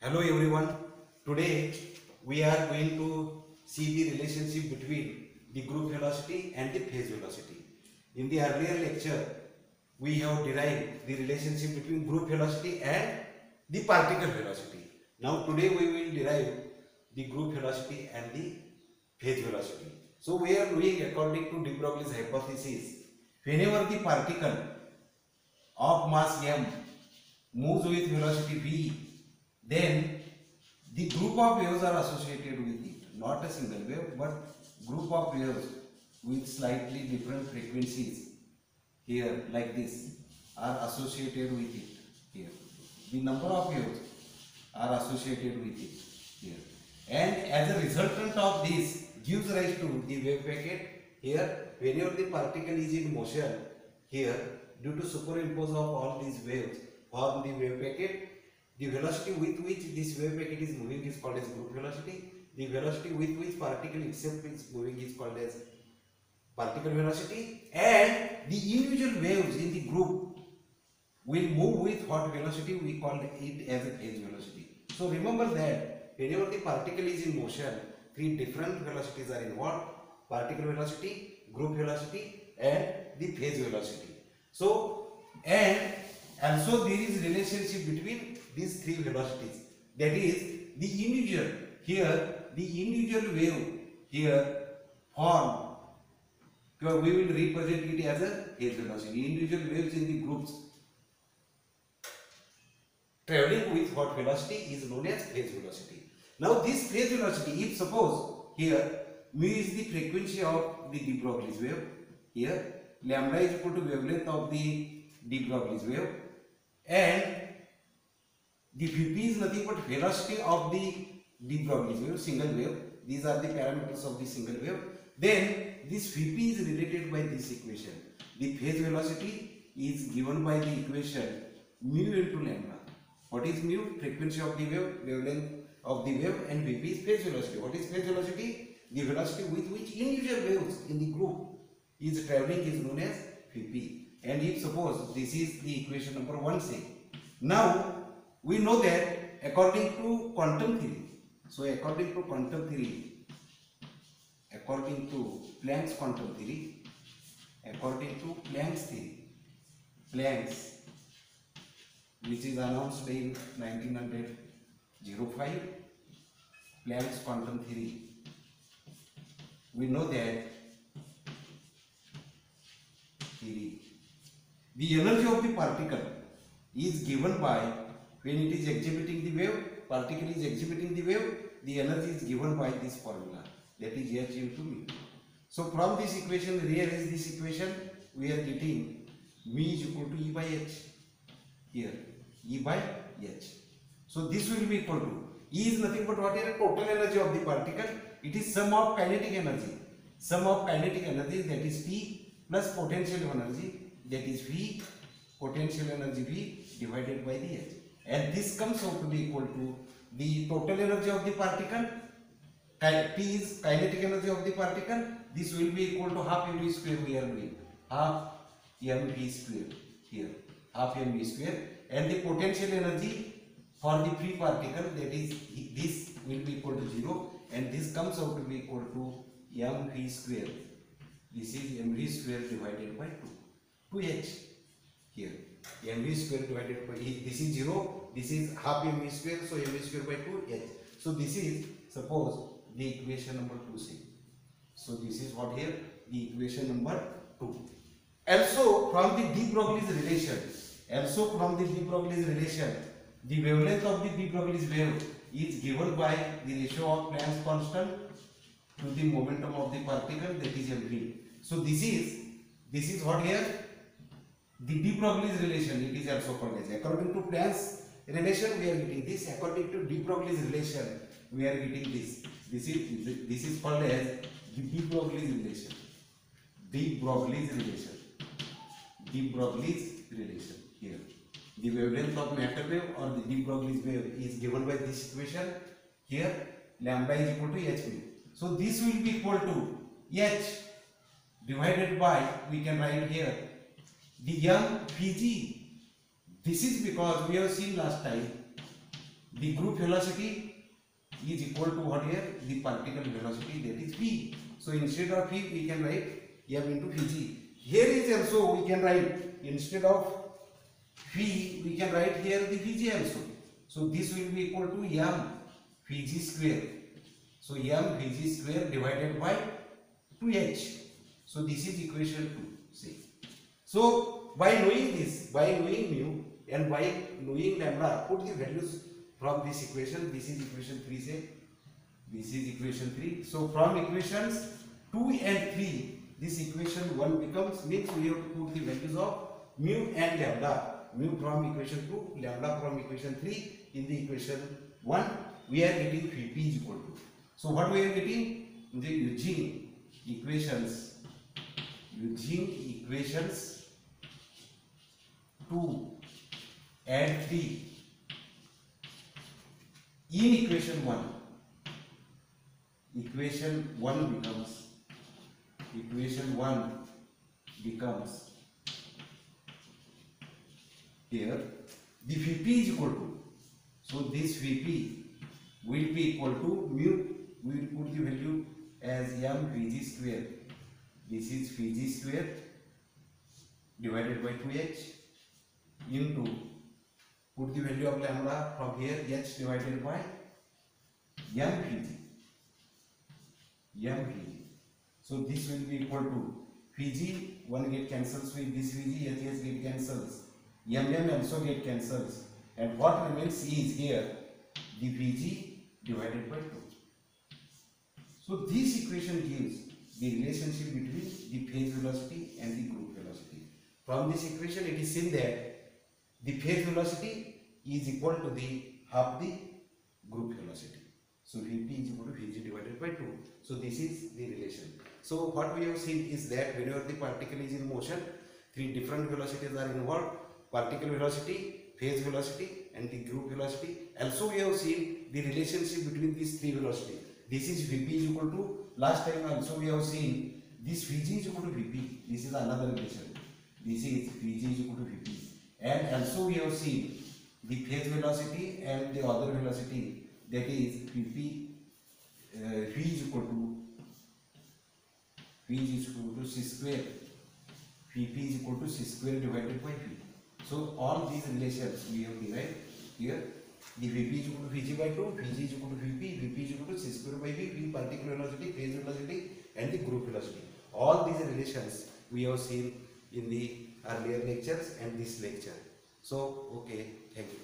Hello everyone. Today we are going to see the relationship between the group velocity and the phase velocity. In the earlier lecture, we have derived the relationship between group velocity and the particle velocity. Now today we will derive the group velocity and the phase velocity. So we are doing according to de Broglie's hypothesis. Whenever the particle of mass m moves with velocity v, then the group of waves are associated with it, not a single wave, but group of waves with slightly different frequencies here like this are associated with it here. The number of waves are associated with it here, and as a resultant of this gives rise to the wave packet here. Whenever the particle is in motion here, due to superimpose of all these waves form the wave packet. The velocity with which this wave packet is moving is called as group velocity. The velocity with which particle itself is moving is called as particle velocity, and the individual waves in the group will move with what velocity we call it as a phase velocity. So remember that whenever the particle is in motion, three different velocities are involved: particle velocity, group velocity, and the phase velocity. So, and also there is relationship between these three velocities, that is the individual here, the individual wave here form, we will represent it as a phase velocity. Individual waves in the groups traveling with what velocity is known as phase velocity. Now this phase velocity, if suppose here mu is the frequency of the de Broglie's wave, here lambda is equal to wavelength of the de Broglie's wave, and the Vp is nothing but velocity of the de Broglie's wave, single wave. These are the parameters of the single wave. Then this Vp is related by this equation. The phase velocity is given by the equation mu into lambda. What is mu? Frequency of the wave, wavelength of the wave, and Vp is phase velocity. What is phase velocity? The velocity with which individual waves in the group is traveling is known as Vp. And if suppose this is the equation number 1, say. Now we know that according to quantum theory, so according to quantum theory, according to Planck's quantum theory, according to Planck's theory, Planck's, which is announced in 1905, Planck's quantum theory, we know that theory, the energy of the particle is given by, when it is exhibiting the wave, particle is exhibiting the wave, the energy is given by this formula, that is h into mu. So from this equation, rearrange this equation, we are getting mu is equal to E by h here, E by h. So this will be equal to, E is nothing but what is the total energy of the particle. It is sum of kinetic energy. Sum of kinetic energy, that is P, plus potential energy, that is V, potential energy V divided by the h. And this comes out to be equal to the total energy of the particle. P is kinetic energy of the particle. This will be equal to half mv square. We are doing half mv square here, half mv square, and the potential energy for the free particle, that is this will be equal to 0, and this comes out to be equal to mv square. This is mv square divided by 2h here, mv square divided by, this is 0, this is half mv square, so mv square by 2h. So this is, suppose, the equation number 2, say. So this is what here, the equation number 2. Also from the de Broglie's relation, the wavelength of the de Broglie's wave is given by the ratio of Planck's constant to the momentum of the particle, that is mv. So this is what here, the de Broglie's relation, it is also called as. According to Planck's relation, we are getting this. According to de Broglie's relation, we are getting this. This is called as the de Broglie's relation. De Broglie's relation here. The wavelength of matter wave or the de Broglie's wave is given by this equation. Here lambda is equal to h mu. So this will be equal to h divided by, we can write here, the m Vg. This is because we have seen last time The group velocity is equal to what here? The particle velocity, that is v. So instead of v we can write m into vg. Here is also we can write, instead of v we can write here the vg also. So this will be equal to m vg square. So m vg square divided by 2h. So this is equation 2. See. So by knowing this, by knowing mu and by knowing lambda, put the values from this equation. This is equation 3, say. This is equation 3. So from equations 2 and 3, this equation 1 becomes, means we have to put the values of mu and lambda. Mu from equation 2, lambda from equation 3. In the equation 1, we are getting Vp is equal to. So what we are getting? Using equations 2 and 3 in equation 1 becomes here the Vp is equal to, so this Vp will be equal to mu, we will put the value as m Vg square. This is Vg square divided by 2h into, put the value of lambda from here, h divided by m Vg. So this will be equal to Vg, one get cancels with this Vg, h get cancels, m also get cancels, and what remains is here the Vg divided by 2. So this equation gives the relationship between the phase velocity and the group velocity. From this equation it is seen that the phase velocity is equal to the half the group velocity. So Vp is equal to Vg divided by 2. So this is the relation. So what we have seen is that whenever the particle is in motion, three different velocities are involved: particle velocity, phase velocity and the group velocity. Also we have seen the relationship between these three velocities. This is Vp is equal to, last time also we have seen this Vg is equal to Vp. This is another relation. This is Vg is equal to Vp. And also we have seen the phase velocity and the other velocity, that is Vp, V is equal to c square. Vp is equal to c square divided by V. So all these relations we have derived here. The Vp is equal to Vg by 2, Vg is equal to Vp, Vp is equal to c square by V, V particle velocity, phase velocity and the group velocity. All these relations we have seen in the earlier lectures and this lecture. So okay, thank you.